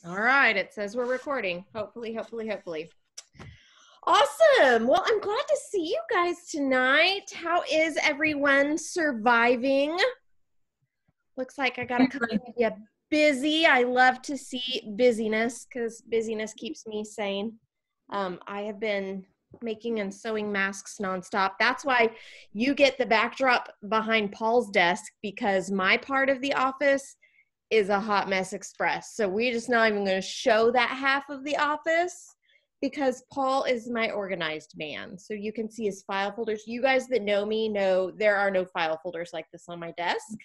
All right, it says we're recording. Hopefully. Awesome. Well, I'm glad to see you guys tonight. How is everyone surviving? Looks like I got a couple of you busy. I love to see busyness because busyness keeps me sane. I have been making and sewing masks nonstop. That's why you get the backdrop behind Paul's desk, because my part of the office is a hot mess express. So we're just not even going to show that half of the office because Paul is my organized man. So you can see his file folders. You guys that know me know there are no file folders like this on my desk.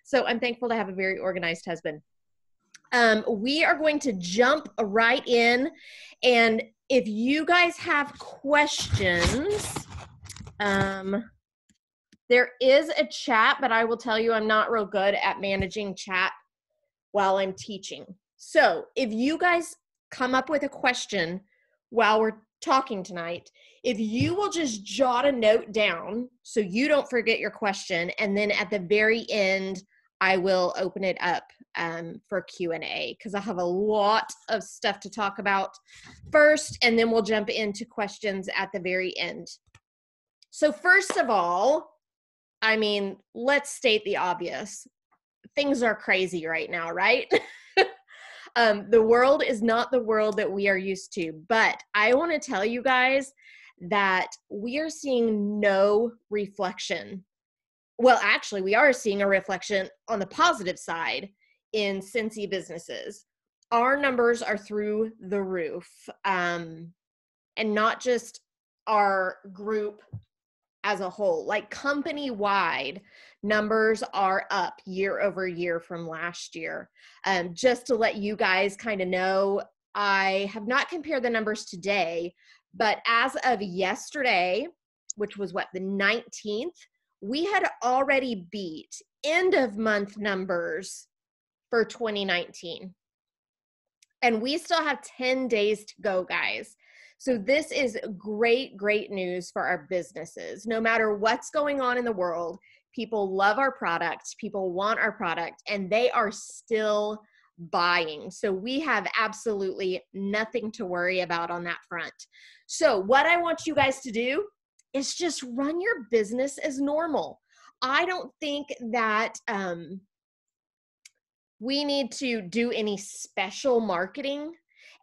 So I'm thankful to have a very organized husband. We are going to jump right in. And if you guys have questions, there is a chat, but I will tell you I'm not real good at managing chat while I'm teaching. So if you guys come up with a question while we're talking tonight, if you will just jot a note down so you don't forget your question, and then at the very end, I will open it up for Q&A because I have a lot of stuff to talk about first, and then we'll jump into questions at the very end. So first of all, I mean, let's state the obvious. Things are crazy right now, right? The world is not the world that we are used to, but I want to tell you guys that we are seeing no reflection. Well, actually, we are seeing a reflection on the positive side in Cincy businesses. Our numbers are through the roof, and not just our group as a whole, like company-wide numbers are up year over year from last year. Just to let you guys kind of know, I have not compared the numbers today, but as of yesterday, which was what, the 19th, we had already beat end of month numbers for 2019. And we still have 10 days to go, guys. So this is great, great news for our businesses. No matter what's going on in the world, people love our product, people want our product, and they are still buying. So we have absolutely nothing to worry about on that front. So what I want you guys to do is just run your business as normal. I don't think that we need to do any special marketing.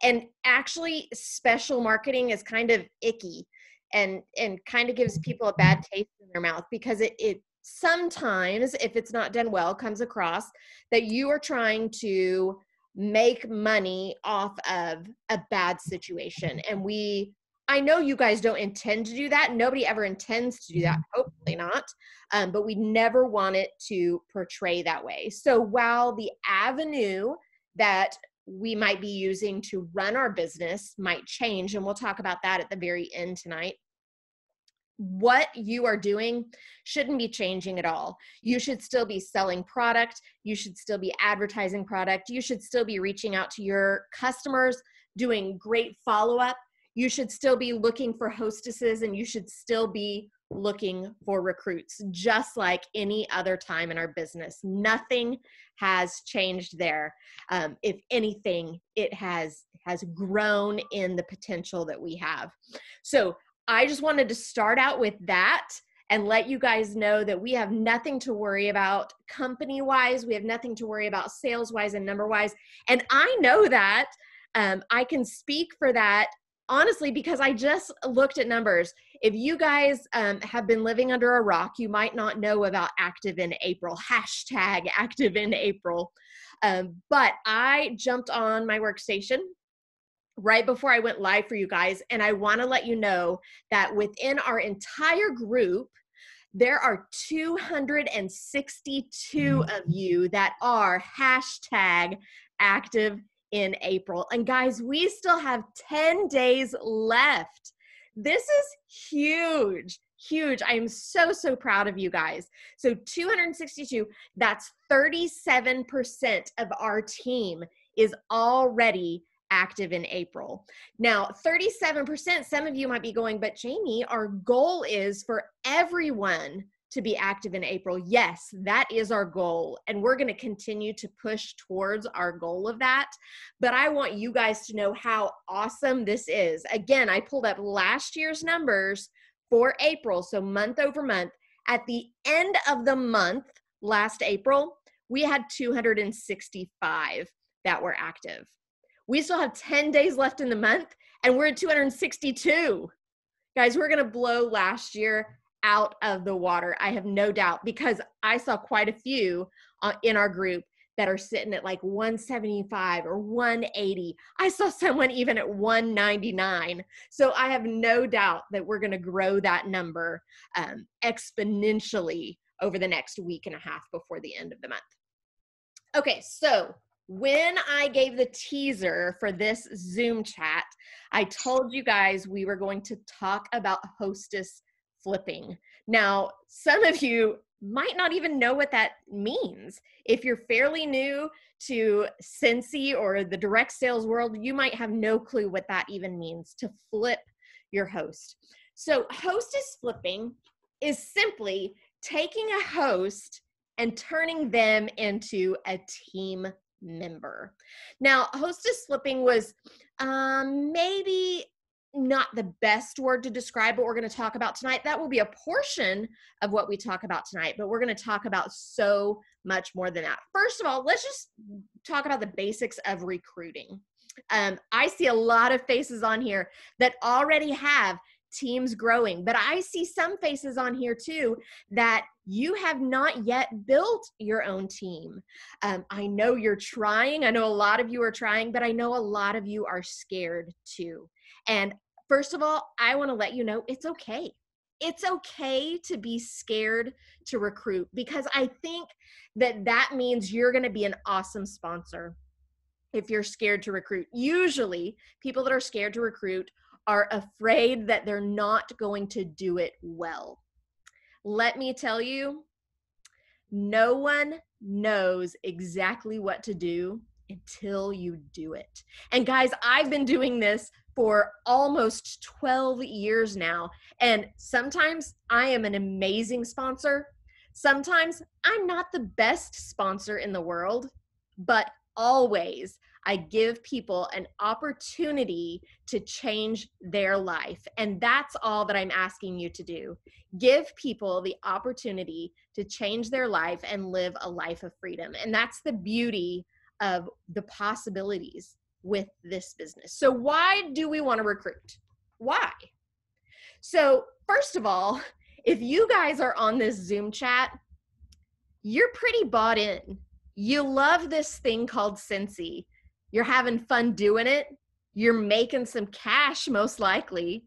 And actually, special marketing is kind of icky and kind of gives people a bad taste in their mouth, because it sometimes, if it's not done well, comes across that you are trying to make money off of a bad situation. And I know you guys don't intend to do that. Nobody ever intends to do that. Hopefully not. But we never want it to portray that way. So while the avenue that we might be using to run our business might change, and we'll talk about that at the very end tonight, what you are doing shouldn't be changing at all. You should still be selling product. You should still be advertising product. You should still be reaching out to your customers, doing great follow-up. You should still be looking for hostesses, and you should still be looking for recruits, just like any other time in our business. Nothing has changed there. If anything, it has grown in the potential that we have. So I just wanted to start out with that and let you guys know that we have nothing to worry about company-wise. We have nothing to worry about sales-wise and number-wise. And I know that I can speak for that honestly, because I just looked at numbers. If you guys have been living under a rock, you might not know about Active in April, hashtag Active in April. But I jumped on my workstation right before I went live for you guys. And I want to let you know that within our entire group, there are 262 of you that are hashtag active in April. And guys, we still have 10 days left. This is huge, huge. I am so, so proud of you guys. So 262, that's 37% of our team is already active in April. Now, 37%, some of you might be going, but Jamie, our goal is for everyone to be active in April. Yes, that is our goal. And we're going to continue to push towards our goal of that. But I want you guys to know how awesome this is. Again, I pulled up last year's numbers for April. So month over month. At the end of the month, last April, we had 265 that were active. We still have 10 days left in the month and we're at 262. Guys, we're going to blow last year out of the water. I have no doubt, because I saw quite a few in our group that are sitting at like 175 or 180. I saw someone even at 199. So I have no doubt that we're going to grow that number exponentially over the next week and a half before the end of the month. Okay, so when I gave the teaser for this Zoom chat, I told you guys we were going to talk about Hostess flipping. Now, some of you might not even know what that means. If you're fairly new to Scentsy or the direct sales world, you might have no clue what that even means, to flip your host. So Hostess flipping is simply taking a host and turning them into a team member. Now, Hostess flipping was maybe not the best word to describe what we're going to talk about tonight. That will be a portion of what we talk about tonight, but we're going to talk about so much more than that. First of all, let's just talk about the basics of recruiting. I see a lot of faces on here that already have teams growing, but I see some faces on here too that you have not yet built your own team. I know you're trying. I know a lot of you are trying, but I know a lot of you are scared too. And first of all, I want to let you know it's okay. It's okay to be scared to recruit, because I think that that means you're going to be an awesome sponsor if you're scared to recruit. Usually, people that are scared to recruit are afraid that they're not going to do it well. Let me tell you, no one knows exactly what to do until you do it. And guys, I've been doing this for almost 12 years now. And sometimes I am an amazing sponsor. Sometimes I'm not the best sponsor in the world, but always I give people an opportunity to change their life. And that's all that I'm asking you to do. Give people the opportunity to change their life and live a life of freedom. And that's the beauty of the possibilities with this business. So why do we want to recruit? Why? So first of all, if you guys are on this Zoom chat, you're pretty bought in. You love this thing called Scentsy. You're having fun doing it. You're making some cash, most likely.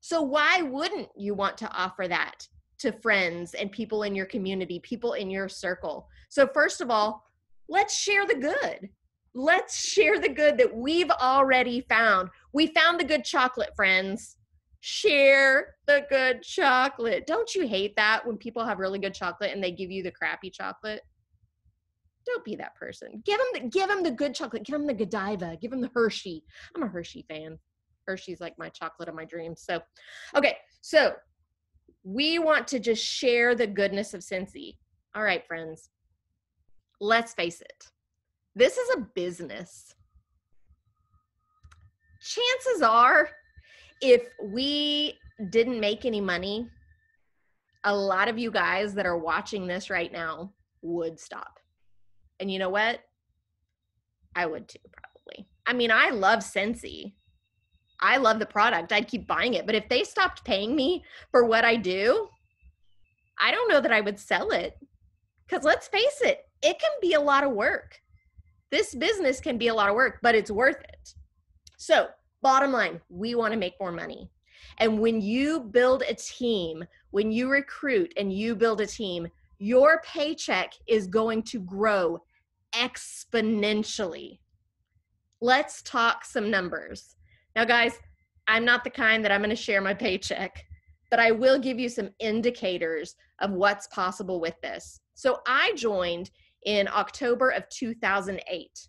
So why wouldn't you want to offer that to friends and people in your community, people in your circle? So first of all, let's share the good. Let's share the good that we've already found. We found the good chocolate, friends. Share the good chocolate. Don't you hate that when people have really good chocolate and they give you the crappy chocolate? Don't be that person. Give them the good chocolate. Give them the Godiva. Give them the Hershey. I'm a Hershey fan. Hershey's like my chocolate of my dreams. So, okay. So we want to just share the goodness of Scentsy. All right, friends. Let's face it. This is a business. Chances are, if we didn't make any money, a lot of you guys that are watching this right now would stop. And you know what? I would too, probably. I mean, I love Scentsy. I love the product. I'd keep buying it. But if they stopped paying me for what I do, I don't know that I would sell it. Because let's face it, it can be a lot of work. This business can be a lot of work, but it's worth it. So bottom line, we want to make more money. And when you build a team, when you recruit and you build a team, your paycheck is going to grow exponentially. Let's talk some numbers. Now, guys, I'm not the kind that I'm going to share my paycheck, but I will give you some indicators of what's possible with this. So I joined in October of 2008.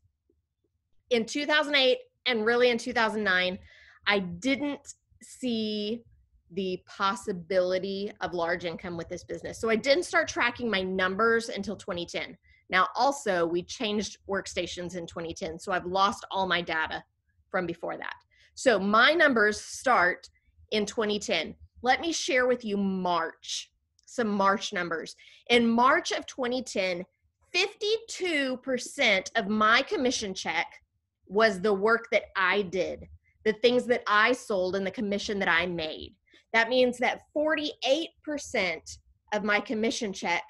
In 2008 and really in 2009, I didn't see the possibility of large income with this business. So I didn't start tracking my numbers until 2010. Now, also, we changed workstations in 2010, so I've lost all my data from before that. So my numbers start in 2010. Let me share with you some March numbers. In March of 2010, 52% of my commission check was the work that I did, the things that I sold and the commission that I made. That means that 48% of my commission check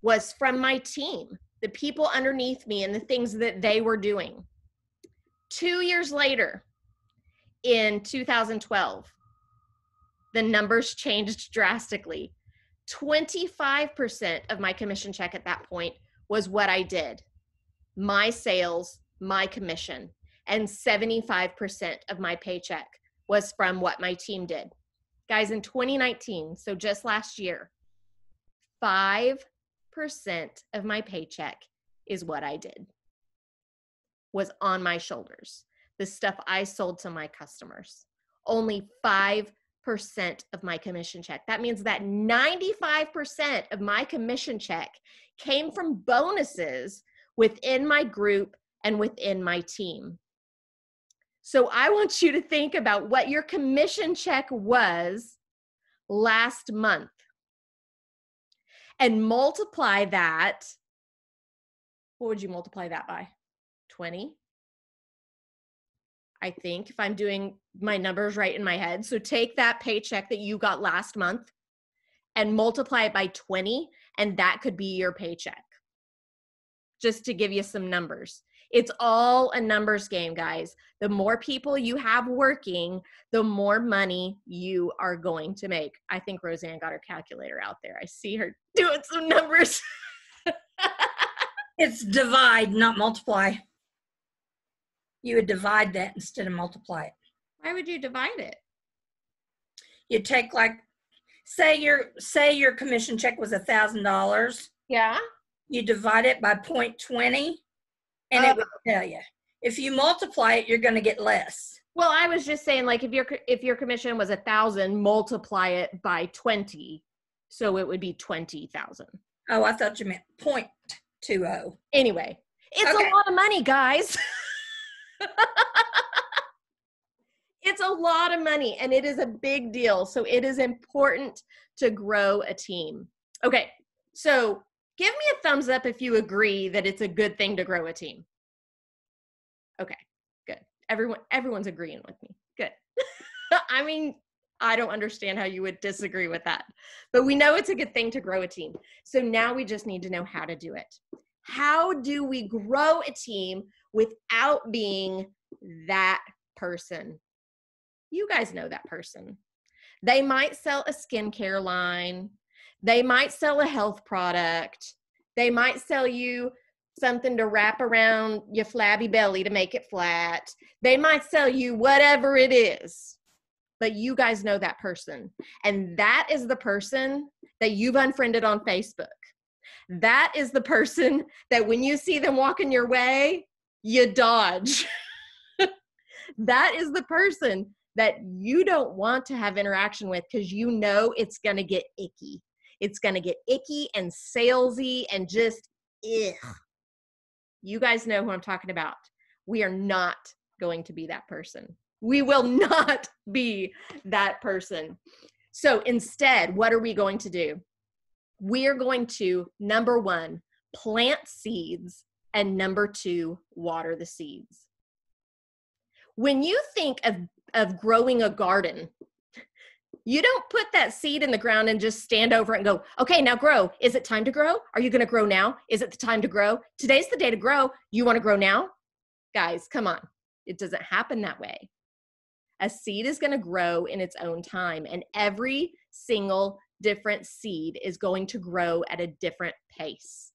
was from my team, the people underneath me and the things that they were doing. 2 years later, in 2012, the numbers changed drastically. 25% of my commission check at that point was what I did, my sales, my commission, and 75% of my paycheck was from what my team did. Guys, in 2019, so just last year, 5% of my paycheck is what I did, was on my shoulders, the stuff I sold to my customers. Only 5% of my commission check. That means that 95% of my commission check came from bonuses within my group and within my team. So I want you to think about what your commission check was last month and multiply that. What would you multiply that by? 20? I think, if I'm doing my numbers right in my head. So take that paycheck that you got last month and multiply it by 20, and that could be your paycheck. Just to give you some numbers. It's all a numbers game, guys. The more people you have working, the more money you are going to make. I think Roseanne got her calculator out there. I see her doing some numbers. It's divide, not multiply. You would divide that instead of multiply it. Why would you divide it? You take, like, say your commission check was $1,000. Yeah. You divide it by 0.20 and it would tell you. If you multiply it, you're going to get less. Well, I was just saying, like, if your commission was 1,000, multiply it by 20, so it would be 20,000. Oh, I thought you meant 0.20. Anyway, it's a lot of money, guys. It's a lot of money, and it is a big deal. So it is important to grow a team. Okay, so give me a thumbs up if you agree that it's a good thing to grow a team. Okay, good. Everyone's agreeing with me. Good. I mean, I don't understand how you would disagree with that, but we know it's a good thing to grow a team. So now we just need to know how to do it. How do we grow a team without being that person? You guys know that person. They might sell a skincare line. They might sell a health product. They might sell you something to wrap around your flabby belly to make it flat. They might sell you whatever it is, but you guys know that person. And that is the person that you've unfriended on Facebook. That is the person that when you see them walking your way, you dodge. That is the person that you don't want to have interaction with because you know it's going to get icky. It's going to get icky and salesy and just ugh. You guys know who I'm talking about. We are not going to be that person. We will not be that person. So instead, what are we going to do? We are going to, number one, plant seeds, and number two, water the seeds. When you think of growing a garden, you don't put that seed in the ground and just stand over it and go, okay, now grow. Is it time to grow? Are you going to grow now? Is it the time to grow? Today's the day to grow. You want to grow now? Guys, come on. It doesn't happen that way. A seed is going to grow in its own time, and every single different seed is going to grow at a different pace.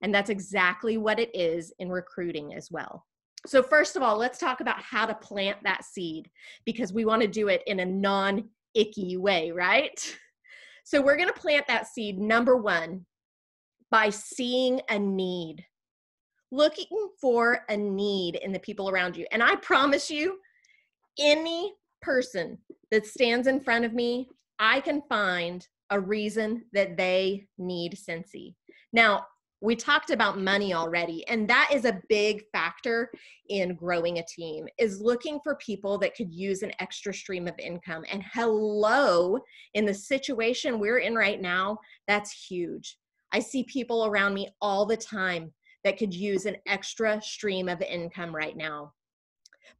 And that's exactly what it is in recruiting as well. So first of all, let's talk about how to plant that seed, because we want to do it in a non-icky way, right? So we're going to plant that seed, number one, by seeing a need, looking for a need in the people around you. And I promise you, any person that stands in front of me, I can find a reason that they need Scentsy. Now, we talked about money already, and that is a big factor in growing a team, is looking for people that could use an extra stream of income. And hello, in the situation we're in right now, that's huge. I see people around me all the time that could use an extra stream of income right now.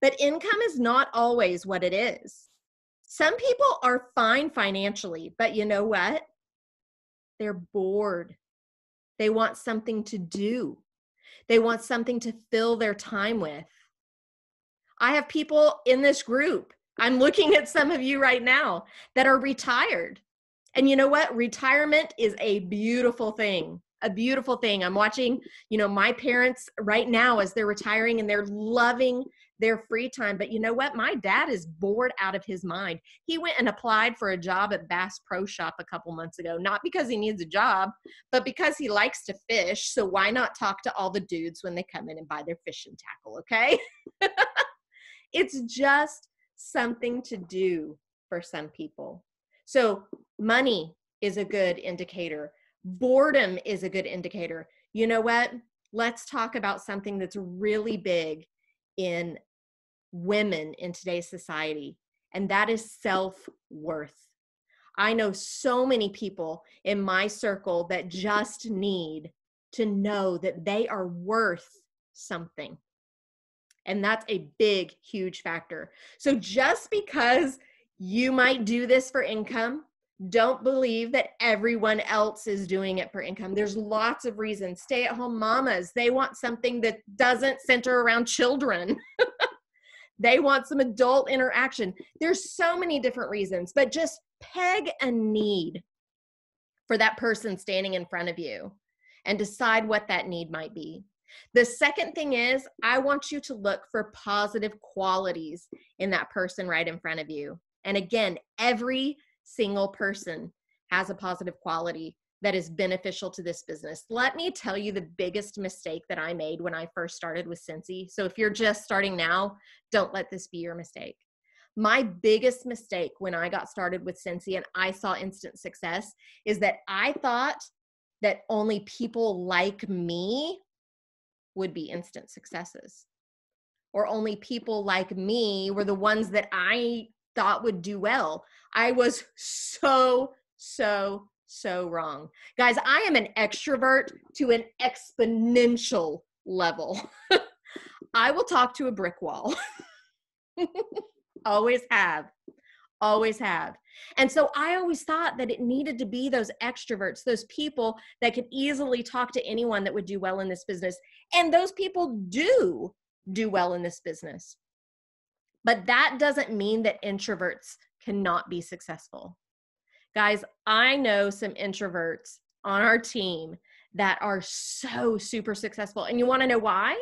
But income is not always what it is. Some people are fine financially, but you know what? They're bored. They want something to do. They want something to fill their time with. I have people in this group, I'm looking at some of you right now, that are retired. And you know what? Retirement is a beautiful thing. A beautiful thing. I'm watching, my parents right now as they're retiring and they're loving their free time. But you know what? My dad is bored out of his mind. He went and applied for a job at Bass Pro Shop a couple months ago, not because he needs a job, but because he likes to fish. So why not talk to all the dudes when they come in and buy their fishing tackle, okay? It's just something to do for some people. So money is a good indicator. Boredom is a good indicator. You know what? Let's talk about something that's really big in women in today's society, and that is self-worth. I know so many people in my circle that just need to know that they are worth something. And that's a big, huge factor. So just because you might do this for income, don't believe that everyone else is doing it for income. There's lots of reasons. Stay-at-home mamas, they want something that doesn't center around children. They want some adult interaction. There's so many different reasons, but just peg a need for that person standing in front of you and decide what that need might be. The second thing is, I want you to look for positive qualities in that person right in front of you. And again, every single person has a positive quality that is beneficial to this business. Let me tell you the biggest mistake that I made when I first started with Scentsy. So if you're just starting now, don't let this be your mistake. My biggest mistake when I got started with Scentsy and I saw instant success is that I thought that only people like me would be instant successes, or only people like me were the ones that I thought would do well. I was so wrong. Guys, I am an extrovert to an exponential level. I will talk to a brick wall. Always have. Always have. And so I always thought that it needed to be those extroverts, those people that could easily talk to anyone that would do well in this business. And those people do well in this business. But that doesn't mean that introverts cannot be successful. Guys, I know some introverts on our team that are so super successful. And you want to know why?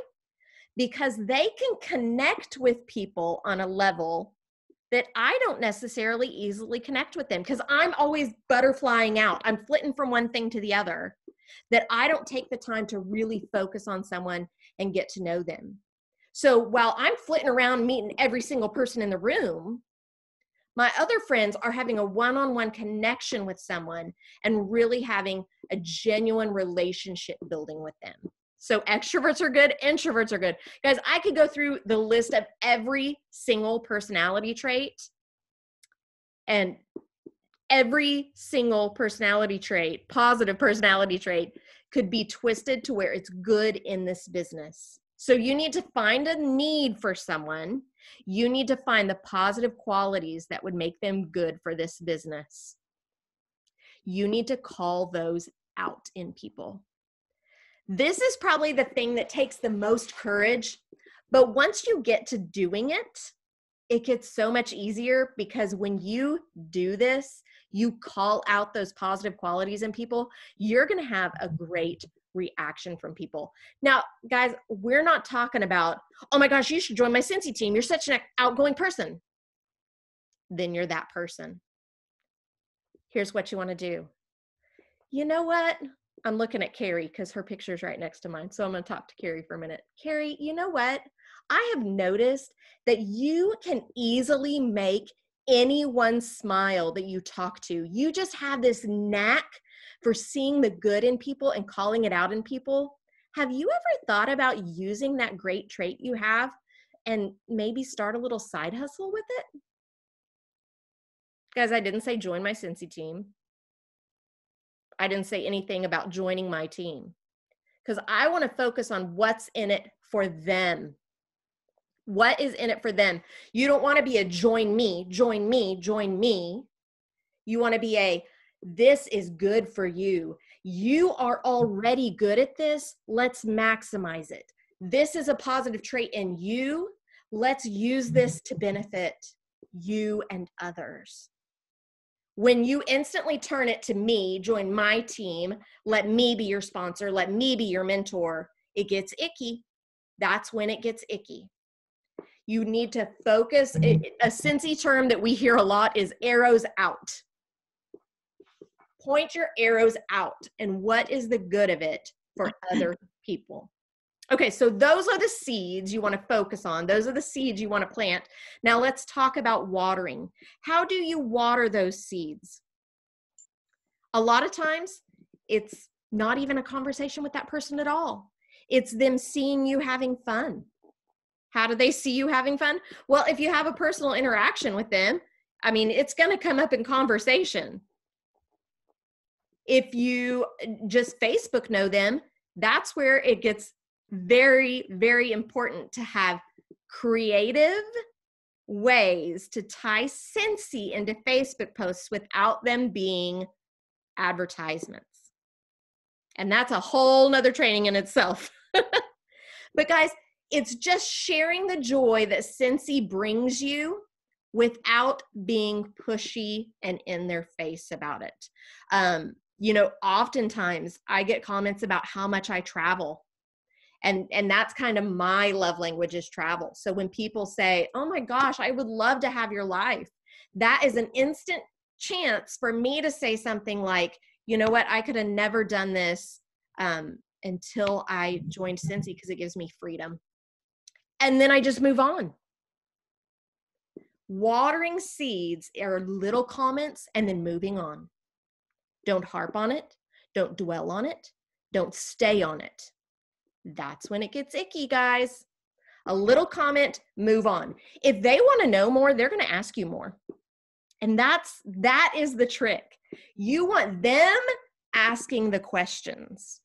Because they can connect with people on a level that I don't necessarily easily connect with them, because I'm always butterflying out. I'm flitting from one thing to the other, that I don't take the time to really focus on someone and get to know them. So while I'm flitting around meeting every single person in the room, my other friends are having a one-on-one connection with someone and really having a genuine relationship building with them. So extroverts are good, introverts are good. Guys, I could go through the list of every single personality trait, and every single personality trait, positive personality trait, could be twisted to where it's good in this business. So you need to find a need for someone. You need to find the positive qualities that would make them good for this business. You need to call those out in people. This is probably the thing that takes the most courage, but once you get to doing it, it gets so much easier, because when you do this, you call out those positive qualities in people, you're going to have a great reaction from people. Now, guys, we're not talking about, oh my gosh, you should join my Scentsy team. You're such an outgoing person. Then you're that person. Here's what you want to do. You know what? I'm looking at Carrie because her picture's right next to mine. So I'm going to talk to Carrie for a minute. Carrie, you know what? I have noticed that you can easily make anyone smile that you talk to. You just have this knack for seeing the good in people and calling it out in people. Have you ever thought about using that great trait you have and maybe start a little side hustle with it? Guys, I didn't say join my Cincy team. I didn't say anything about joining my team because I want to focus on what's in it for them. What is in it for them? You don't want to be a join me, join me, join me. You want to be a this is good for you. You are already good at this. Let's maximize it. This is a positive trait in you. Let's use this to benefit you and others. When you instantly turn it to me, join my team, let me be your sponsor, let me be your mentor, it gets icky. That's when it gets icky. You need to focus. A Cincy term that we hear a lot is arrows out. Point your arrows out and what is the good of it for other people. Okay, so those are the seeds you want to focus on. Those are the seeds you want to plant. Now let's talk about watering. How do you water those seeds? A lot of times it's not even a conversation with that person at all. It's them seeing you having fun. How do they see you having fun? Well, if you have a personal interaction with them, I mean, it's going to come up in conversation. If you just Facebook know them, that's where it gets very, very important to have creative ways to tie Cincy into Facebook posts without them being advertisements. And that's a whole nother training in itself. But guys, it's just sharing the joy that Cincy brings you without being pushy and in their face about it. You know, oftentimes I get comments about how much I travel. And that's kind of my love language is travel. So when people say, oh my gosh, I would love to have your life, that is an instant chance for me to say something like, you know what, I could have never done this until I joined Cincy because it gives me freedom. And then I just move on. Watering seeds are little comments and then moving on. Don't harp on it. Don't dwell on it. Don't stay on it. That's when it gets icky, guys. A little comment, move on. If they want to know more, they're going to ask you more. And that is the trick. You want them asking the questions,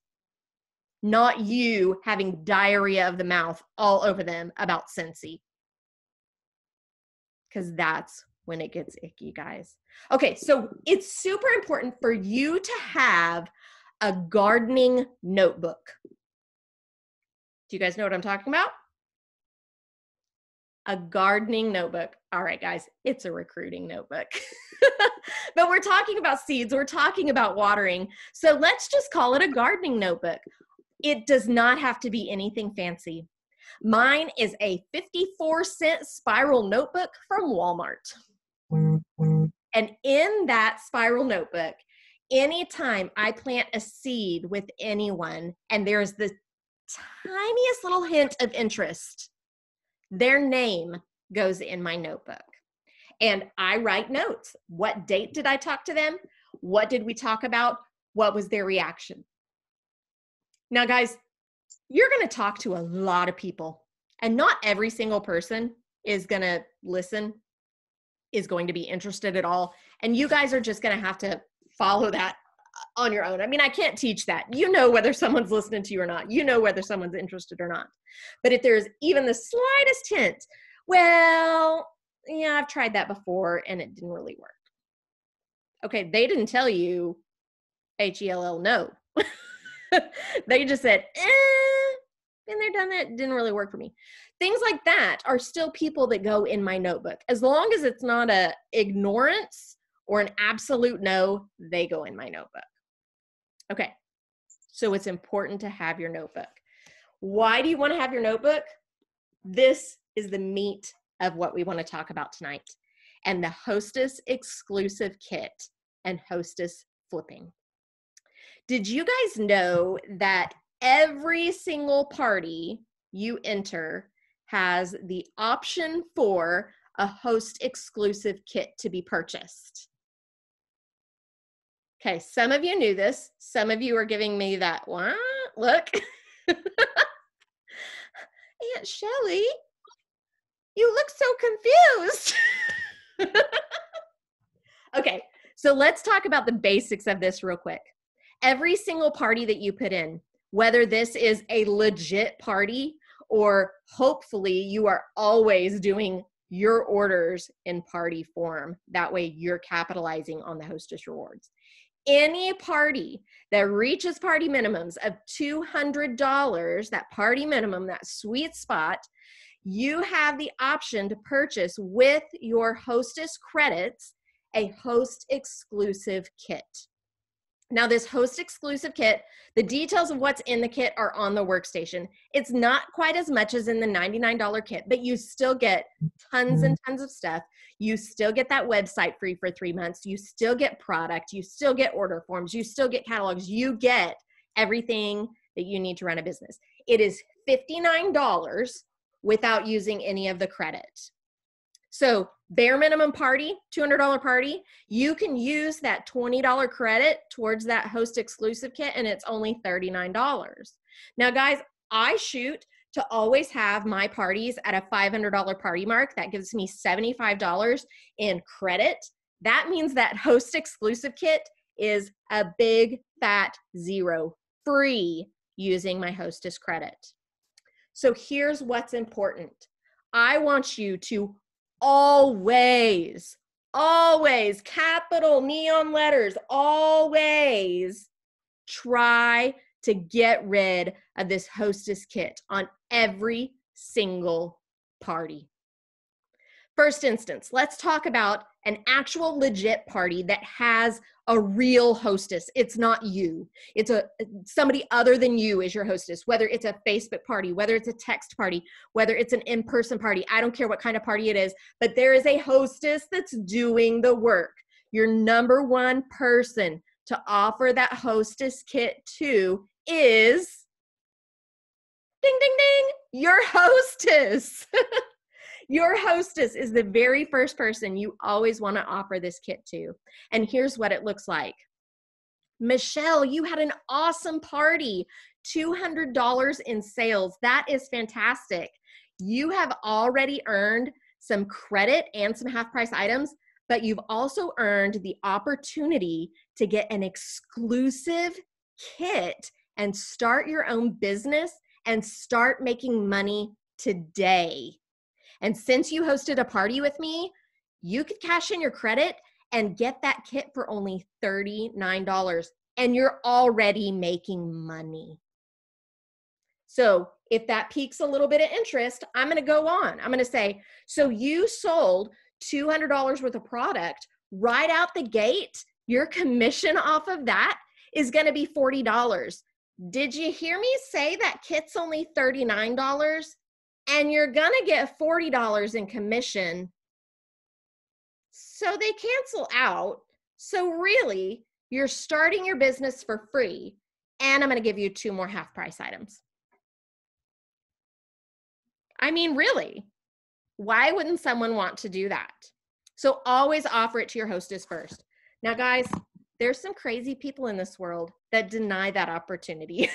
not you having diarrhea of the mouth all over them about Cincy. Because that's when it gets icky, guys. Okay, so it's super important for you to have a gardening notebook. Do you guys know what I'm talking about? A gardening notebook. All right, guys, it's a recruiting notebook. But we're talking about seeds. We're talking about watering. So let's just call it a gardening notebook. It does not have to be anything fancy. Mine is a 54-cent spiral notebook from Walmart. And in that spiral notebook, anytime I plant a seed with anyone and there's the tiniest little hint of interest, their name goes in my notebook. And I write notes. What date did I talk to them? What did we talk about? What was their reaction? Now, guys, you're going to talk to a lot of people, and not every single person is going to listen, is going to be interested at all. And you guys are just going to have to follow that on your own. I mean, I can't teach that. You know whether someone's listening to you or not. You know whether someone's interested or not. But if there's even the slightest hint, well, yeah, I've tried that before and it didn't really work. Okay, they didn't tell you HELL no. They just said, been there, done that, didn't really work for me. Things like that are still people that go in my notebook. As long as it's not a ignorance or an absolute no, they go in my notebook. Okay, so it's important to have your notebook. Why do you want to have your notebook? This is the meat of what we want to talk about tonight, and the Hostess exclusive kit and Hostess flipping. Did you guys know that every single party you enter has the option for a host exclusive kit to be purchased? Okay, some of you knew this. Some of you are giving me that, what? Look. Aunt Shelley, you look so confused. Okay, so let's talk about the basics of this real quick. Every single party that you put in, whether this is a legit party or hopefully you are always doing your orders in party form. That way you're capitalizing on the hostess rewards. Any party that reaches party minimums of $200, that party minimum, that sweet spot, you have the option to purchase with your hostess credits a host exclusive kit. Now, this host exclusive kit, the details of what's in the kit are on the workstation. It's not quite as much as in the $99 kit, but you still get tons and tons of stuff. You still get that website free for 3 months. You still get product. You still get order forms. You still get catalogs. You get everything that you need to run a business. It is $59 without using any of the credit. So bare minimum party, $200 party, you can use that $20 credit towards that host exclusive kit, and it's only $39. Now, guys, I shoot to always have my parties at a $500 party mark. That gives me $75 in credit. That means that host exclusive kit is a big fat zero, free using my hostess credit. So here's what's important. I want you to always, capital neon letters, always try to get rid of this hostess kit on every single party. First instance, let's talk about an actual legit party that has a real hostess. It's not you. It's somebody other than you is your hostess, whether it's a Facebook party, whether it's a text party, whether it's an in-person party. I don't care what kind of party it is, but there is a hostess that's doing the work. Your number one person to offer that hostess kit to is, ding, ding, ding, your hostess. Your hostess is the very first person you always want to offer this kit to. And here's what it looks like. Michelle, you had an awesome party, $200 in sales. That is fantastic. You have already earned some credit and some half-price items, but you've also earned the opportunity to get an exclusive kit and start your own business and start making money today. And since you hosted a party with me, you could cash in your credit and get that kit for only $39. And you're already making money. So if that piques a little bit of interest, I'm going to go on. I'm going to say, so you sold $200 worth of product right out the gate. Your commission off of that is going to be $40. Did you hear me say that kit's only $39? And you're going to get $40 in commission. So they cancel out. So really, you're starting your business for free. And I'm going to give you 2 more half-price items. I mean, really, why wouldn't someone want to do that? So always offer it to your hostess first. Now, guys, there's some crazy people in this world that deny that opportunity.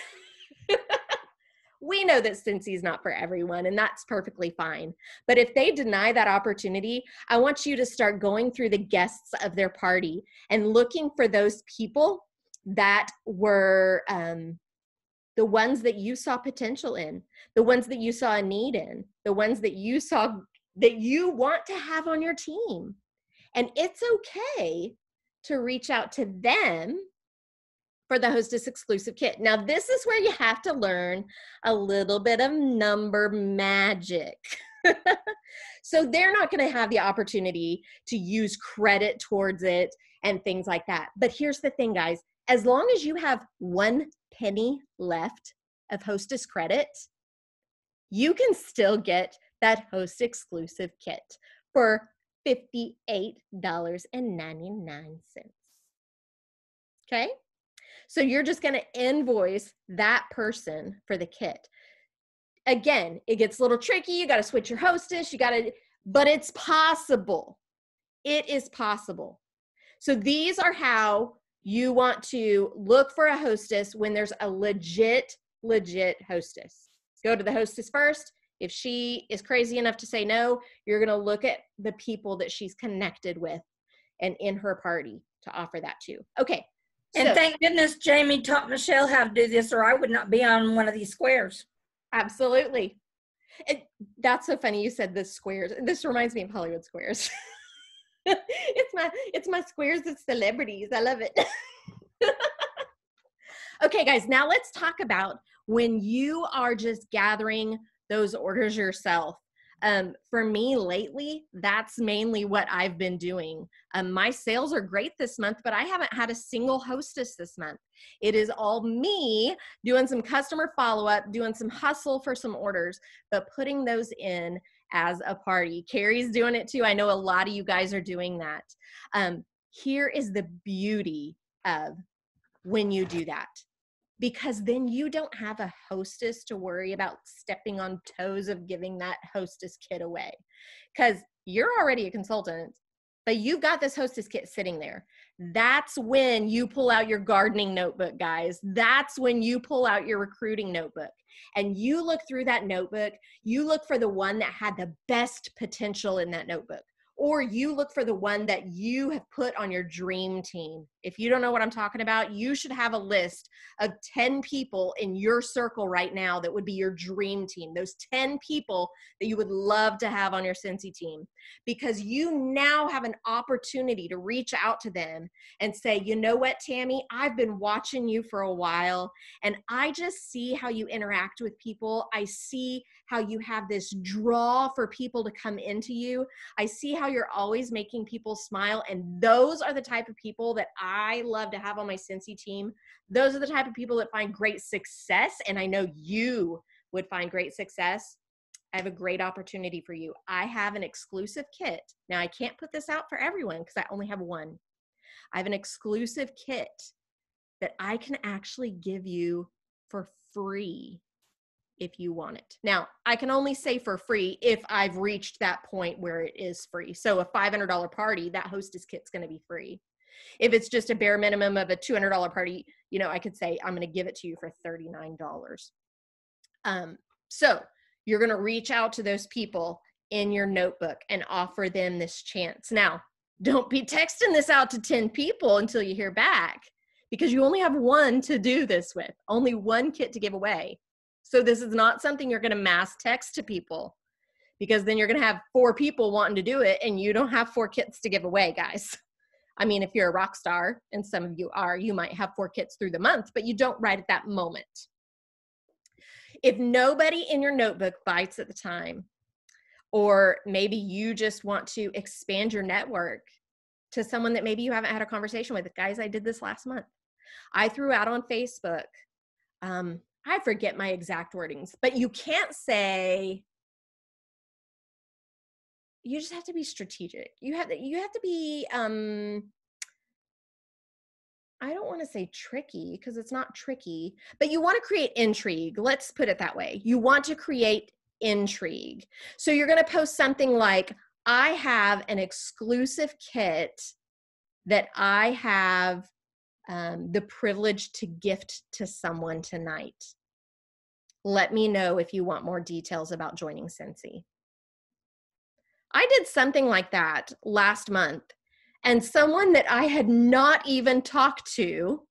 We know that Cincy is not for everyone, and that's perfectly fine. But if they deny that opportunity, I want you to start going through the guests of their party and looking for those people that were the ones that you saw potential in, the ones that you saw a need in, the ones that you saw that you want to have on your team. And it's okay to reach out to them for the hostess exclusive kit. Now, this is where you have to learn a little bit of number magic. So they're not going to have the opportunity to use credit towards it and things like that. But here's the thing, guys. As long as you have 1 penny left of hostess credit, you can still get that host exclusive kit for $58.99. Okay? So you're just going to invoice that person for the kit. Again, it gets a little tricky. You got to switch your hostess. But it's possible. It is possible. So these are how you want to look for a hostess when there's a legit hostess. Go to the hostess first. If she is crazy enough to say no, you're going to look at the people that she's connected with and in her party to offer that to. Okay. And thank goodness Jamie taught Michelle how to do this, or I would not be on one of these squares. Absolutely. That's so funny you said this squares. This reminds me of Hollywood Squares. It's my squares of celebrities. I love it. Okay, guys, now let's talk about when you are just gathering those orders yourself. For me lately, that's mainly what I've been doing. My sales are great this month, but I haven't had a single hostess this month. It is all me doing some customer follow-up, doing some hustle for some orders, but putting those in as a party. Carrie's doing it too. I know a lot of you guys are doing that. Here is the beauty of when you do that, because then you don't have a hostess to worry about stepping on toes of giving that hostess kit away, because you're already a consultant, but you've got this hostess kit sitting there. That's when you pull out your gardening notebook, guys. That's when you pull out your recruiting notebook and you look through that notebook. You look for the one that had the best potential in that notebook, or you look for the one that you have put on your dream team. If you don't know what I'm talking about, you should have a list of 10 people in your circle right now that would be your dream team. Those 10 people that you would love to have on your Scentsy team, because you now have an opportunity to reach out to them and say, you know what, Tammy, I've been watching you for a while and I just see how you interact with people. I see how you have this draw for people to come into you. I see how you're always making people smile. And those are the type of people that I love to have on my Scentsy team. Those are the type of people that find great success. And I know you would find great success. I have a great opportunity for you. I have an exclusive kit. Now I can't put this out for everyone because I only have one. I have an exclusive kit that I can actually give you for free if you want it. Now, I can only say for free if I've reached that point where it is free. So a $500 party, that hostess kit's going to be free. If it's just a bare minimum of a $200 party, you know, I could say I'm going to give it to you for $39. So you're going to reach out to those people in your notebook and offer them this chance. Now, don't be texting this out to 10 people until you hear back, because you only have one to do this with, only one kit to give away. So this is not something you're going to mass text to people, because then you're going to have 4 people wanting to do it and you don't have 4 kits to give away, guys. I mean, if you're a rock star, and some of you are, you might have 4 kits through the month, but you don't right at that moment. If nobody in your notebook bites at the time, or maybe you just want to expand your network to someone that maybe you haven't had a conversation with. Guys, I did this last month. I threw out on Facebook, I forget my exact wordings, but you can't say, you just have to be strategic. You have to be, I don't want to say tricky because it's not tricky, but you want to create intrigue. Let's put it that way. You want to create intrigue. So you're going to post something like, I have an exclusive kit that I have the privilege to gift to someone tonight. Let me know if you want more details about joining Scentsy. I did something like that last month, and someone that I had not even talked to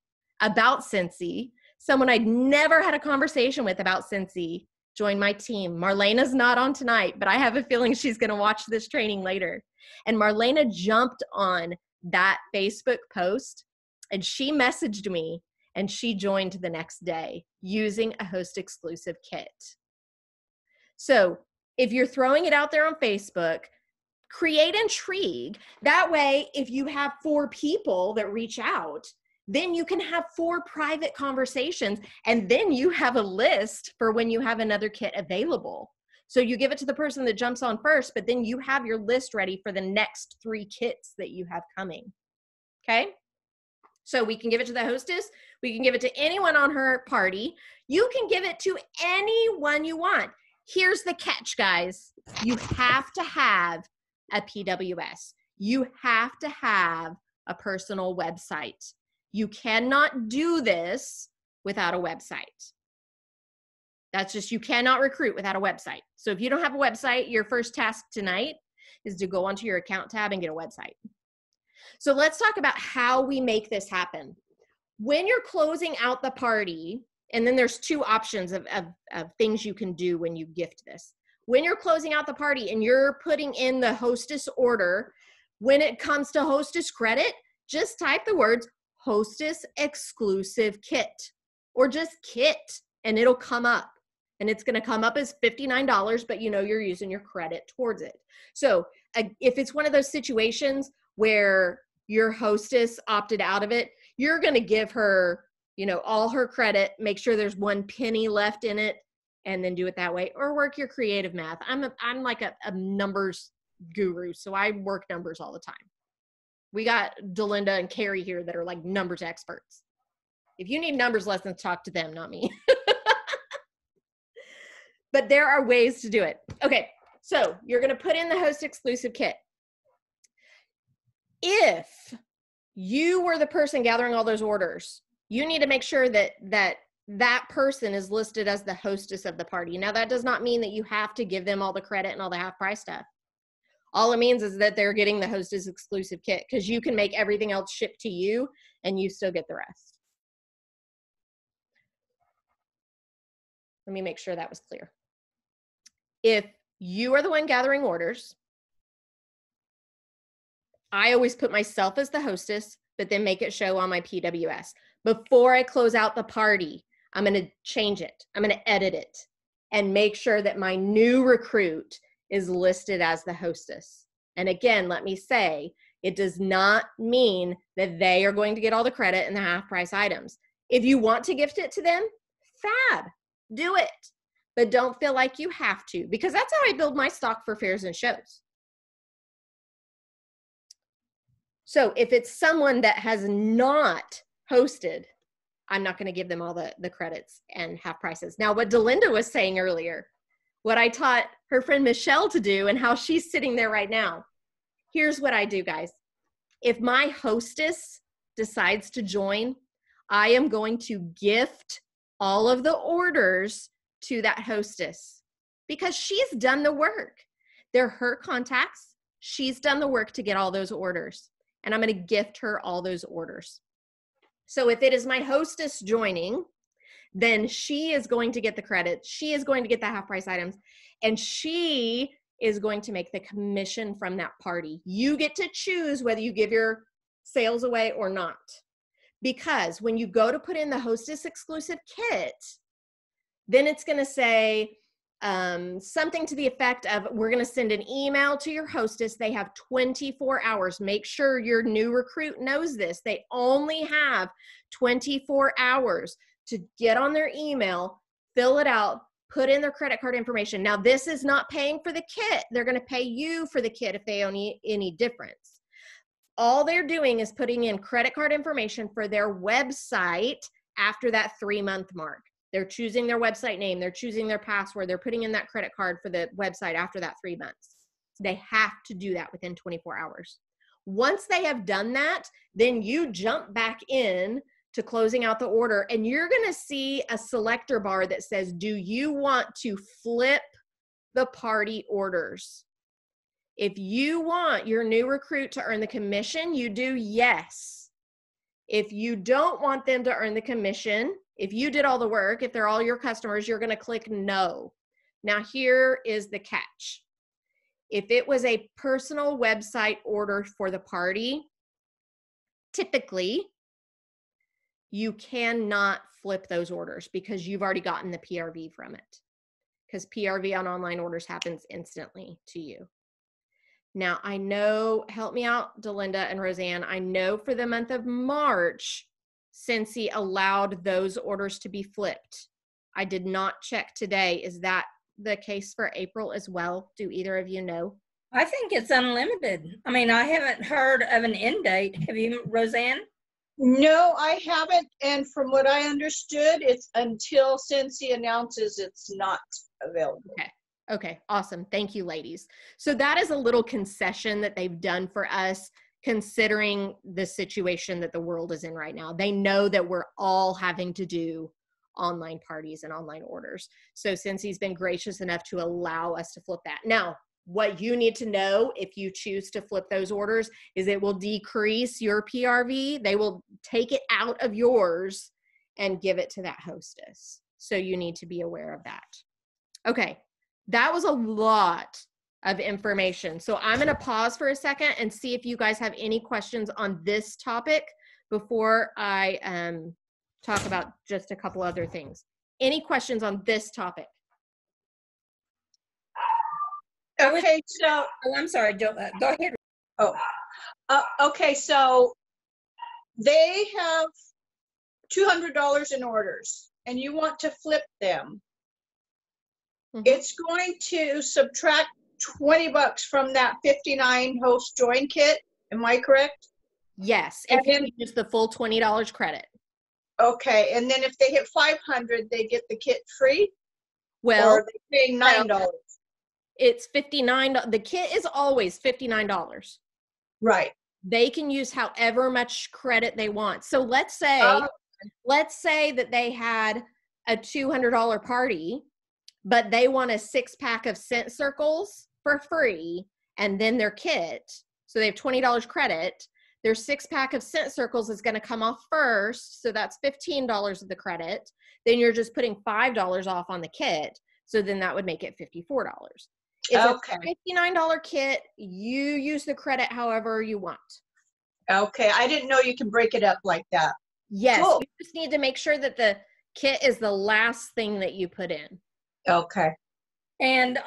about Scentsy, someone I'd never had a conversation with about Scentsy, joined my team. Marlena's not on tonight, but I have a feeling she's going to watch this training later. And Marlena jumped on that Facebook post and she messaged me, and she joined the next day using a host exclusive kit. So if you're throwing it out there on Facebook, create intrigue. That way, if you have 4 people that reach out, then you can have 4 private conversations, and then you have a list for when you have another kit available. So you give it to the person that jumps on first, but then you have your list ready for the next 3 kits that you have coming. Okay? So we can give it to the hostess, We can give it to anyone on her party. You can give it to anyone you want. Here's the catch, guys. You have to have a PWS. You have to have a personal website. You cannot do this without a website. That's just, you cannot recruit without a website. So if you don't have a website, your first task tonight is to go onto your account tab and get a website. So let's talk about how we make this happen. When you're closing out the party, and then there's two options of things you can do when you gift this. When you're closing out the party and you're putting in the Hostess order, when it comes to Hostess credit, just type the words Hostess exclusive kit, or just kit, and it'll come up. And it's going to come up as $59, but you know you're using your credit towards it. So if it's one of those situations where your hostess opted out of it, you're going to give her, you know, all her credit, make sure there's 1 penny left in it, and then do it that way, or work your creative math. I'm like a numbers guru, so I work numbers all the time. We got Delinda and Carrie here that are like numbers experts. If you need numbers lessons, talk to them, not me. But there are ways to do it. Okay, so you're going to put in the host exclusive kit. If you were the person gathering all those orders, you need to make sure that that person is listed as the hostess of the party. Now, that does not mean that you have to give them all the credit and all the half price stuff. All it means is that they're getting the hostess exclusive kit, because you can make everything else ship to you and you still get the rest. Let me make sure that was clear. If you are the one gathering orders, I always put myself as the hostess, but then make it show on my PWS. Before I close out the party, I'm going to change it. I'm going to edit it and make sure that my new recruit is listed as the hostess. And again, let me say, it does not mean that they are going to get all the credit and the half price items. If you want to gift it to them, fab, do it. But don't feel like you have to, because that's how I build my stock for fairs and shows. So if it's someone that has not hosted, I'm not going to give them all the credits and half prices. Now, what Delinda was saying earlier, what I taught her friend Michelle to do and how she's sitting there right now, here's what I do, guys. If my hostess decides to join, I am going to gift all of the orders to that hostess, because she's done the work. They're her contacts. She's done the work to get all those orders, and I'm going to gift her all those orders. So if it is my hostess joining, then she is going to get the credit. She is going to get the half price items, and she is going to make the commission from that party. You get to choose whether you give your sales away or not. Because when you go to put in the hostess exclusive kit, then it's going to say something to the effect of, we're going to send an email to your hostess. They have 24 hours. Make sure your new recruit knows this. They only have 24 hours to get on their email, fill it out, put in their credit card information. Now, this is not paying for the kit. They're going to pay you for the kit if they owe any difference. All they're doing is putting in credit card information for their website after that 3-month mark. They're choosing their website name. They're choosing their password. They're putting in that credit card for the website after that 3 months. They have to do that within 24 hours. Once they have done that, then you jump back in to closing out the order, and you're going to see a selector bar that says, do you want to flip the party orders? If you want your new recruit to earn the commission, you do yes. If you don't want them to earn the commission, if you did all the work, if they're all your customers, you're going to click no. Now, here is the catch. If it was a personal website order for the party, typically, you cannot flip those orders because you've already gotten the PRV from it. Because PRV on online orders happens instantly to you. Now, I know, help me out, Delinda and Roseanne, I know for the month of March, Cincy allowed those orders to be flipped. I did not check today. Is that the case for April as well? Do either of you know? I think it's unlimited. I mean, I haven't heard of an end date. Have you, Roseanne? No, I haven't. And from what I understood, it's until Cincy announces it's not available. Okay. Okay. Awesome. Thank you, ladies. So that is a little concession that they've done for us, considering the situation that the world is in right now. They know that we're all having to do online parties and online orders. So Cincy's been gracious enough to allow us to flip that. Now, what you need to know if you choose to flip those orders is it will decrease your PRV. They will take it out of yours and give it to that hostess. So you need to be aware of that. Okay, that was a lot of information. So I'm going to pause for a second and see if you guys have any questions on this topic before I talk about just a couple other things. Any questions on this topic? Okay, so. Oh, I'm sorry. Go ahead. Oh, okay. So they have $200 in orders, and you want to flip them. Mm-hmm. It's going to subtract $20 from that 59 host join kit. Am I correct? Yes. If you use the full $20 credit. Okay, and then if they hit 500, they get the kit free. Well, or are they paying $9? It's $59. The kit is always $59. Right. They can use however much credit they want. So let's say that they had a $200 party, but they want a 6-pack of scent circles for free, and then their kit. So they have $20 credit. Their 6-pack of scent circles is going to come off first. So that's $15 of the credit. Then you're just putting $5 off on the kit. So then that would make it $54. It's a $59 kit. You use the credit however you want. Okay. I didn't know you can break it up like that. Yes. Cool. You just need to make sure that the kit is the last thing that you put in. Okay. And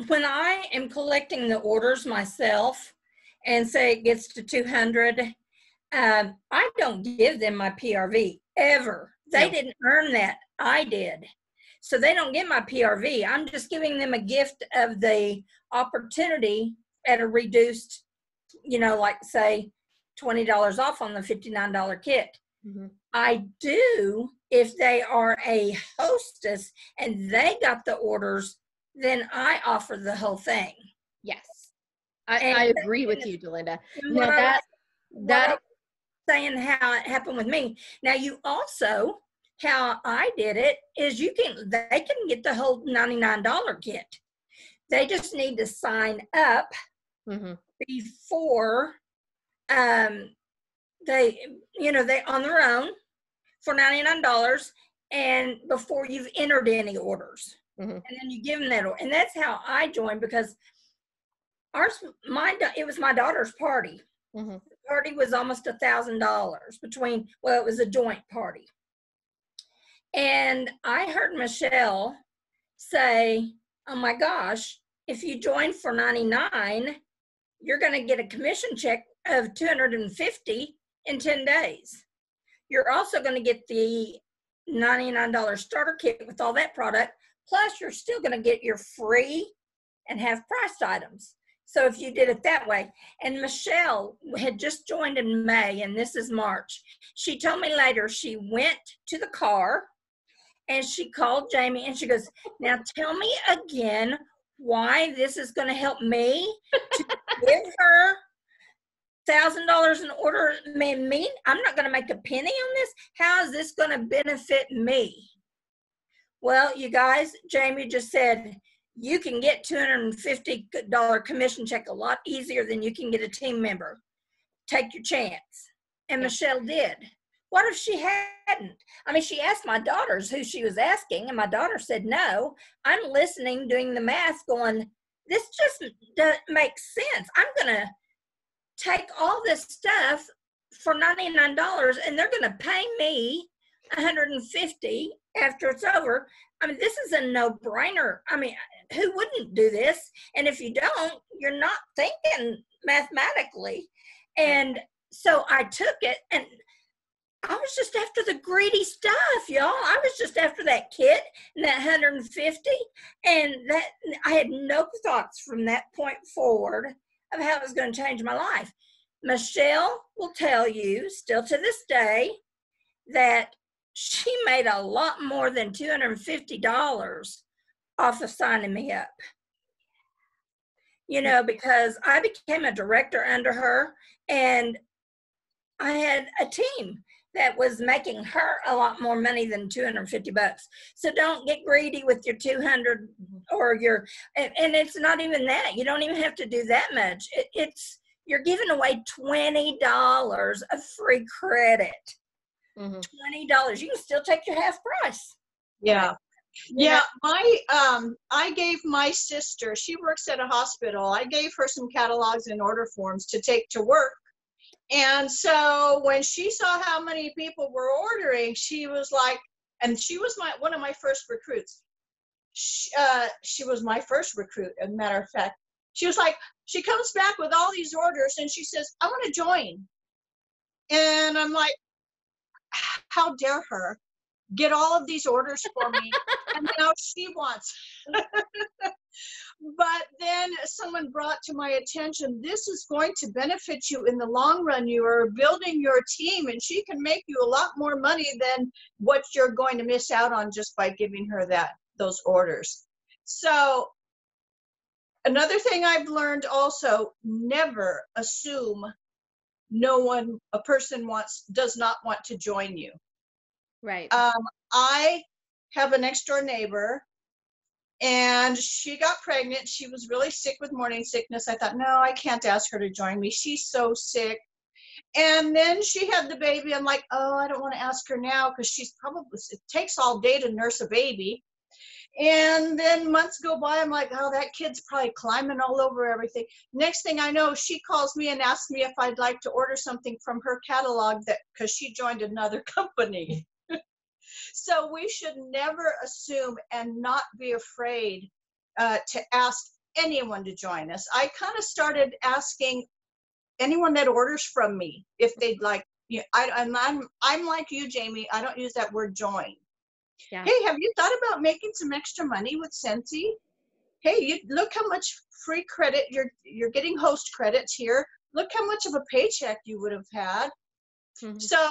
when I am collecting the orders myself and say it gets to 200, I don't give them my PRV ever. They didn't earn that. I did. So they don't get my PRV. I'm just giving them a gift of the opportunity at a reduced, like say $20 off on the $59 kit. Mm-hmm. I do if they are a hostess and they got the orders, then I offer the whole thing. Yes. I agree with you, Delinda. Now that saying how it happened with me. Now you also, how I did it is they can get the whole $99 kit. They just need to sign up before they on their own for $99 and before you've entered any orders. Mm-hmm. And then you give them that. And that's how I joined, because it was my daughter's party. Mm-hmm. The party was almost $1,000 it was a joint party. And I heard Michelle say, oh my gosh, if you join for $99, you're going to get a commission check of $250 in 10 days. You're also going to get the $99 starter kit with all that product. Plus, you're still going to get your free and half priced items. So if you did it that way. And Michelle had just joined in May, and this is March. She told me later she went to the car and she called Jamie and she goes, now tell me again why this is going to help me to give her $1,000 in order. Me, I'm not going to make a penny on this. How is this going to benefit me? Well, you guys, Jamie just said you can get $250 commission check a lot easier than you can get a team member. Take your chance. And Michelle did. What if she hadn't? I mean, she asked my daughters who she was asking, and my daughter said no. I'm listening, doing the math, going, this just doesn't make sense. I'm going to take all this stuff for $99, and they're going to pay me $150 after it's over. I mean, this is a no-brainer. I mean, who wouldn't do this? And if you don't, you're not thinking mathematically. And so I took it, and I was just after the greedy stuff, y'all. I was just after that kit and that $150, and that I had no thoughts from that point forward of how it was going to change my life. Michelle will tell you, still to this day, that she made a lot more than $250 off of signing me up. You know, because I became a director under her, and I had a team that was making her a lot more money than $250. So don't get greedy with your 200 or your, and it's not even that. You don't even have to do that much. It's, you're giving away $20 of free credit. $20. You can still take your half price. Yeah. Right. Yeah, I gave my sister, she works at a hospital, I gave her some catalogs and order forms to take to work. And so when she saw how many people were ordering, she was like, and she was one of my first recruits. She was my first recruit, as a matter of fact. She was like, she comes back with all these orders and she says, I want to join. And I'm like, how dare her get all of these orders for me, and now she wants. But then someone brought to my attention, this is going to benefit you in the long run. You are building your team, and she can make you a lot more money than what you're going to miss out on just by giving her those orders. So another thing I've learned also, never assume a person does not want to join you. Right. I have a next door neighbor, and she got pregnant. She was really sick with morning sickness. I thought, no, I can't ask her to join me. She's so sick. And then she had the baby. I'm like, oh, I don't want to ask her now because it takes all day to nurse a baby. And then months go by. I'm like, oh, that kid's probably climbing all over everything. Next thing I know, she calls me and asks me if I'd like to order something from her catalog because she joined another company. So we should never assume and not be afraid to ask anyone to join us. I kind of started asking anyone that orders from me if they'd like. I'm like you, Jamie. I don't use that word join. Yeah. Hey, have you thought about making some extra money with Scentsy? Hey, look how much free credit you're getting, host credits here. Look how much of a paycheck you would have had. Mm-hmm. So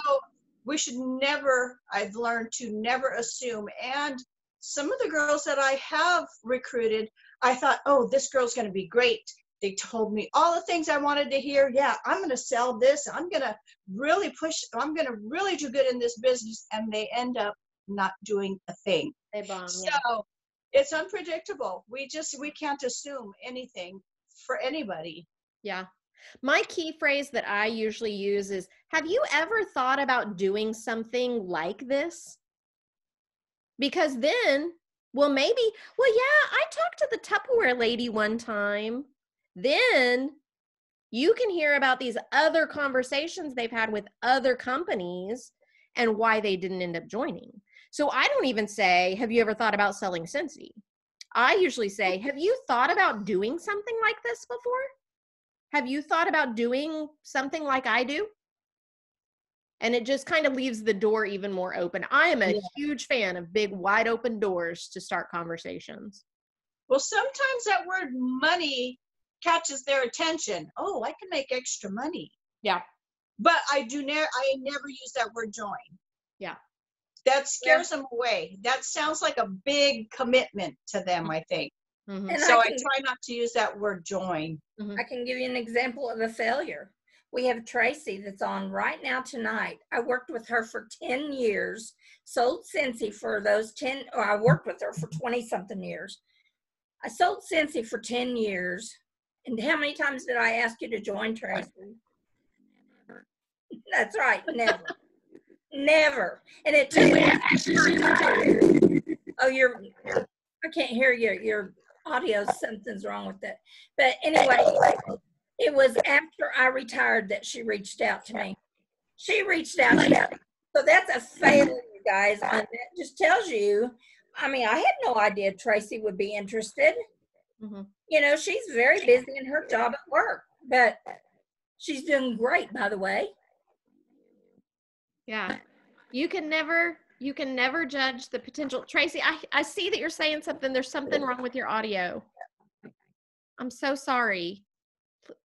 we should never, I've learned to never assume. And some of the girls that I have recruited, I thought, oh, this girl's going to be great. They told me all the things I wanted to hear. Yeah, I'm going to sell this. I'm going to really push. I'm going to really do good in this business. And they end up not doing a thing. They bomb. So it's unpredictable. We can't assume anything for anybody. Yeah. My key phrase that I usually use is, have you ever thought about doing something like this? Because then, yeah, I talked to the Tupperware lady one time. Then you can hear about these other conversations they've had with other companies and why they didn't end up joining. So I don't even say, have you ever thought about selling Scentsy? I usually say, have you thought about doing something like this before? Have you thought about doing something like I do? And it just kind of leaves the door even more open. I am a huge fan of big, wide open doors to start conversations. Well, sometimes that word money catches their attention. Oh, I can make extra money. Yeah. But I never use that word join. Yeah. That scares them away. That sounds like a big commitment to them, I think. Mm-hmm. And so I try not to use that word join. Mm-hmm. I can give you an example of a failure. We have Tracy that's on right now tonight. I worked with her for 10 years, sold Scentsy for those 10, or I worked with her for 20 something years. I sold Scentsy for 10 years. And how many times did I ask you to join, Tracy? That's right, never. Never. And it took I can't hear you. Your audio, something's wrong with it. But anyway, it was after I retired that she reached out to me. She reached out to me. So that's a failure, guys. And that just tells you, I mean, I had no idea Tracy would be interested. Mm-hmm. You know, she's very busy in her job at work, but she's doing great, by the way. Yeah. You can never judge the potential. Tracy, I see that you're saying something. There's something wrong with your audio. I'm so sorry.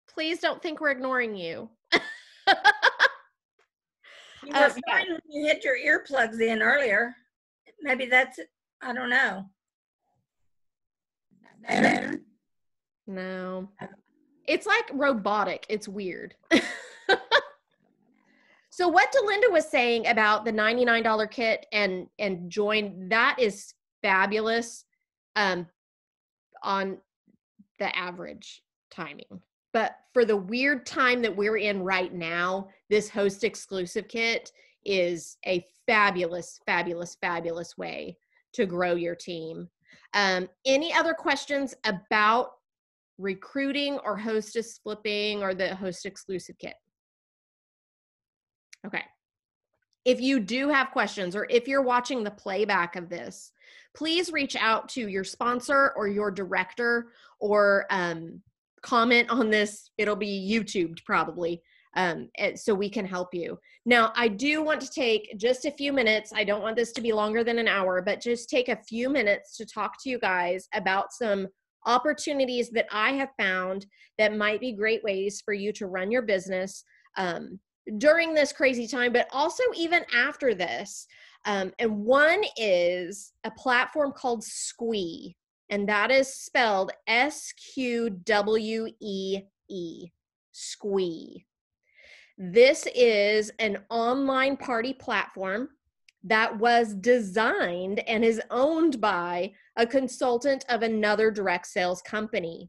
Please don't think we're ignoring you. You were fine Yeah. when you had your earplugs in earlier. Maybe that's it. I don't know. Better? No. It's like robotic. It's weird. So what Delinda was saying about the $99 kit and join, that is fabulous on the average timing. But for the weird time that we're in right now, this host exclusive kit is a fabulous, fabulous, fabulous way to grow your team. Any other questions about recruiting or hostess flipping or the host exclusive kit? Okay. If you do have questions, or if you're watching the playback of this, please reach out to your sponsor or your director, or comment on this. It'll be YouTubed probably, so we can help you. Now, I do want to take just a few minutes. I don't want this to be longer than an hour, but just take a few minutes to talk to you guys about some opportunities that I have found that might be great ways for you to run your business during this crazy time, but also even after this. And one is a platform called Squee, and that is spelled SQWEE, Squee. This is an online party platform that was designed and is owned by a consultant of another direct sales company.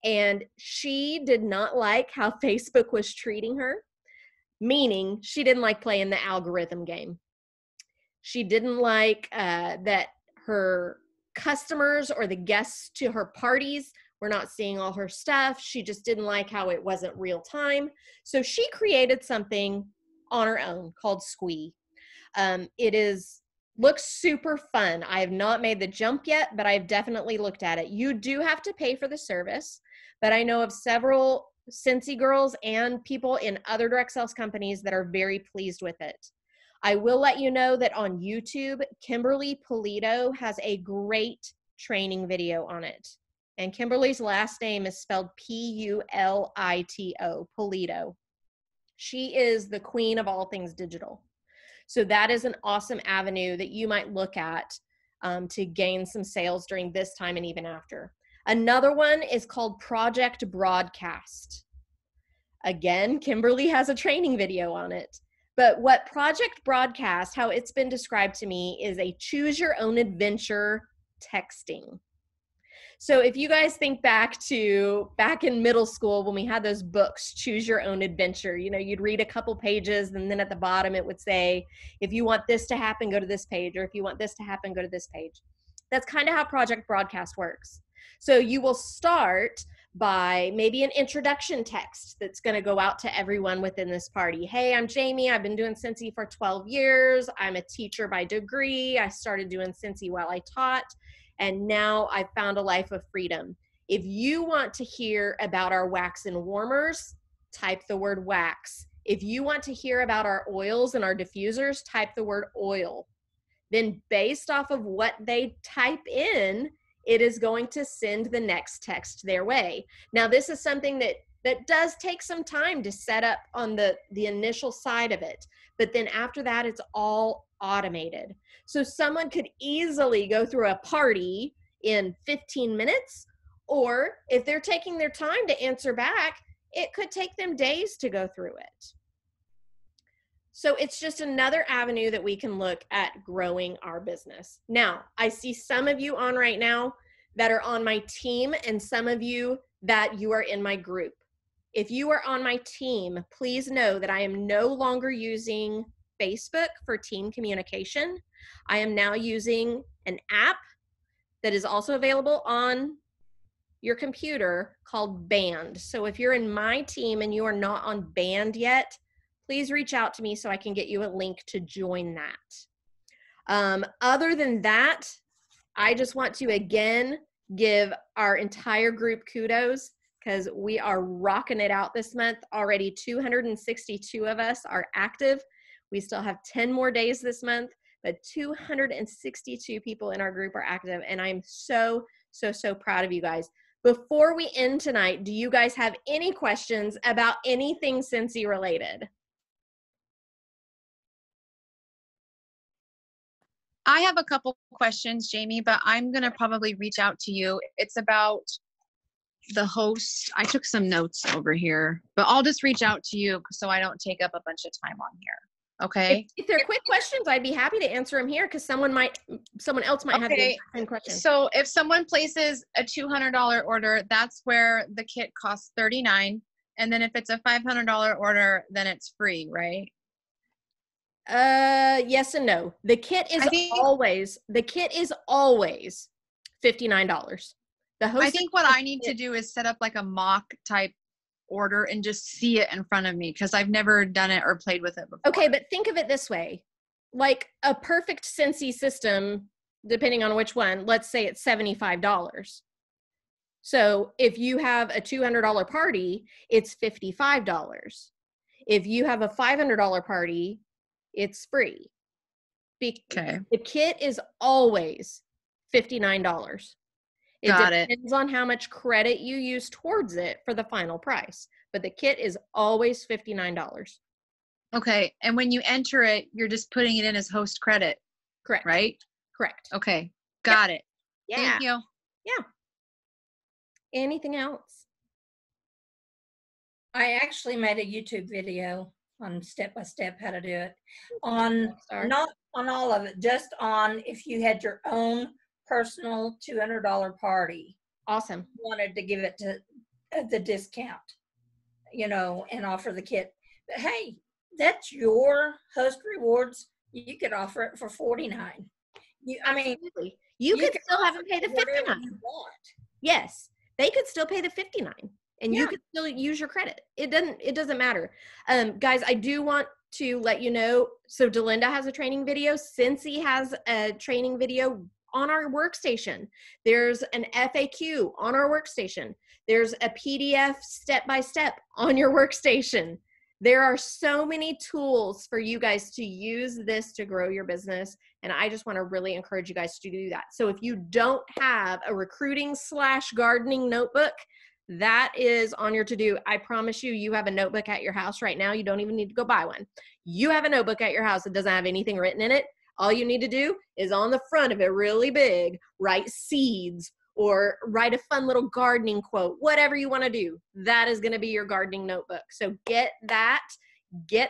And she did not like how Facebook was treating her, meaning she didn't like playing the algorithm game. She didn't like that her customers or the guests to her parties were not seeing all her stuff. She just didn't like how it wasn't real time. So she created something on her own called Squee. It looks super fun. I have not made the jump yet, but I've definitely looked at it. You do have to pay for the service, but I know of several Cincy girls and people in other direct sales companies that are very pleased with it. I will let you know that on YouTube, Kimberly Polito has a great training video on it. And Kimberly's last name is spelled P-U-L-I-T-O, Polito. She is the queen of all things digital. So that is an awesome avenue that you might look at to gain some sales during this time and even after. Another one is called Project Broadcast. Again, Kimberly has a training video on it. But what Project Broadcast, how it's been described to me, is a choose your own adventure texting. So if you guys think back in middle school when we had those books, Choose Your Own Adventure, you'd read a couple pages and then at the bottom it would say, if you want this to happen, go to this page, or if you want this to happen, go to this page. That's kind of how Project Broadcast works. So you will start by maybe an introduction text that's going to go out to everyone within this party. Hey, I'm Jamie. I've been doing Cincy for 12 years. I'm a teacher by degree. I started doing Cincy while I taught, and now I've found a life of freedom. If you want to hear about our wax and warmers, type the word wax. If you want to hear about our oils and our diffusers, type the word oil. Then based off of what they type in, it is going to send the next text their way. Now, this is something that does take some time to set up on the initial side of it. But then after that, it's all automated. So someone could easily go through a party in 15 minutes, or if they're taking their time to answer back, it could take them days to go through it. So it's just another avenue that we can look at growing our business. Now, I see some of you on right now that are on my team and some of you that you are in my group. If you are on my team, please know that I am no longer using Facebook for team communication. I am now using an app that is also available on your computer called Band. So if you're in my team and you are not on Band yet, please reach out to me so I can get you a link to join that. Other than that, I just want to again give our entire group kudos because we are rocking it out this month. Already 262 of us are active. We still have 10 more days this month, but 262 people in our group are active, and I'm so, so, so proud of you guys. Before we end tonight, do you guys have any questions about anything Scentsy related? I have a couple questions, Jamie, but I'm going to probably reach out to you. It's about the host. I took some notes over here, but I'll just reach out to you so I don't take up a bunch of time on here. Okay. If they're quick questions, I'd be happy to answer them here because someone else might have the same question. So if someone places a $200 order, that's where the kit costs $39. And then if it's a $500 order, then it's free, right? Yes and no. The kit is always $59. I think what I need to do is set up like a mock type order and just see it in front of me because I've never done it or played with it before. Okay, but think of it this way. Like a perfect Scentsy system, depending on which one, let's say it's $75. So if you have a $200 party, it's $55. If you have a $500 party, it's free. Okay. The kit is always $59. It depends on how much credit you use towards it for the final price. But the kit is always $59. Okay. And when you enter it, you're just putting it in as host credit. Correct. Right? Correct. Okay. Got it. Yeah. Thank you. Yeah. Anything else? I actually made a YouTube video on step-by-step how to do it. Not on all of it, just on if you had your own personal $200 party. Awesome. Wanted to give it to the discount, and offer the kit. But hey, that's your host rewards. You could offer it for $49. You could still have them pay the $59. You want. Yes, they could still pay the $59, and you could still use your credit. It doesn't matter. Guys, I do want to let you know. So Delinda has a training video. Scentsy has a training video on our workstation. There's an FAQ on our workstation. There's a PDF step-by-step on your workstation. There are so many tools for you guys to use this to grow your business. And I just want to really encourage you guys to do that. So if you don't have a recruiting/gardening notebook, that is on your to-do. I promise you, you have a notebook at your house right now. You don't even need to go buy one. You have a notebook at your house that doesn't have anything written in it. All you need to do is on the front of it really big, write seeds or write a fun little gardening quote, whatever you want to do. That is going to be your gardening notebook. So get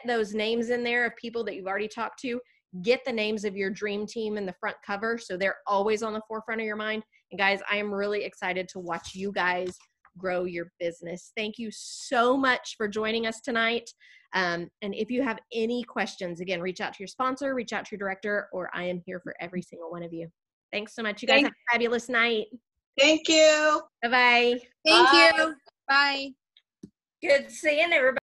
those names in there of people that you've already talked to. Get the names of your dream team in the front cover so they're always on the forefront of your mind. And guys, I am really excited to watch you guys grow your business. Thank you so much for joining us tonight. And if you have any questions, again, reach out to your sponsor, reach out to your director, or I am here for every single one of you. Thanks so much. You guys have a fabulous night. Thank you. Bye-bye. Thank you. Bye. Good seeing everybody.